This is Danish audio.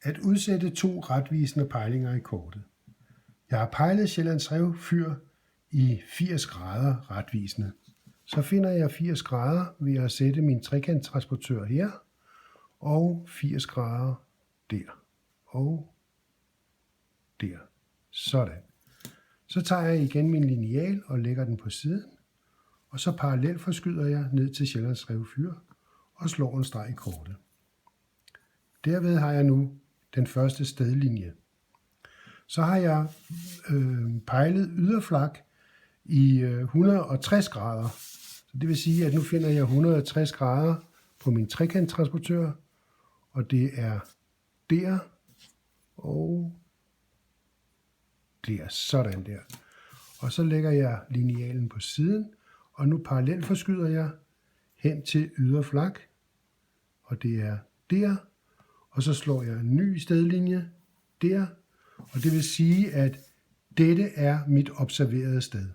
At udsætte 2 retvisende pejlinger i kortet. Jeg har pejlet Sjællands Rev Fyr i 80 grader retvisende. Så finder jeg 80 grader ved at sætte min trekanttransportør her, og 80 grader der, og der. Sådan. Så tager jeg igen min lineal og lægger den på siden, og så parallelt forskyder jeg ned til Sjællands Rev Fyr og slår en streg i kortet. Derved har jeg nu den første stedlinje. Så har jeg pejlet yderflak i 160 grader. Så det vil sige, at nu finder jeg 160 grader på min trekanttransportør, og det er der og der, sådan der. Og så lægger jeg linealen på siden, og nu parallelt forskyder jeg hen til yderflak, og det er der, og så slår jeg en ny stedlinje der, og det vil sige, at dette er mit observerede sted.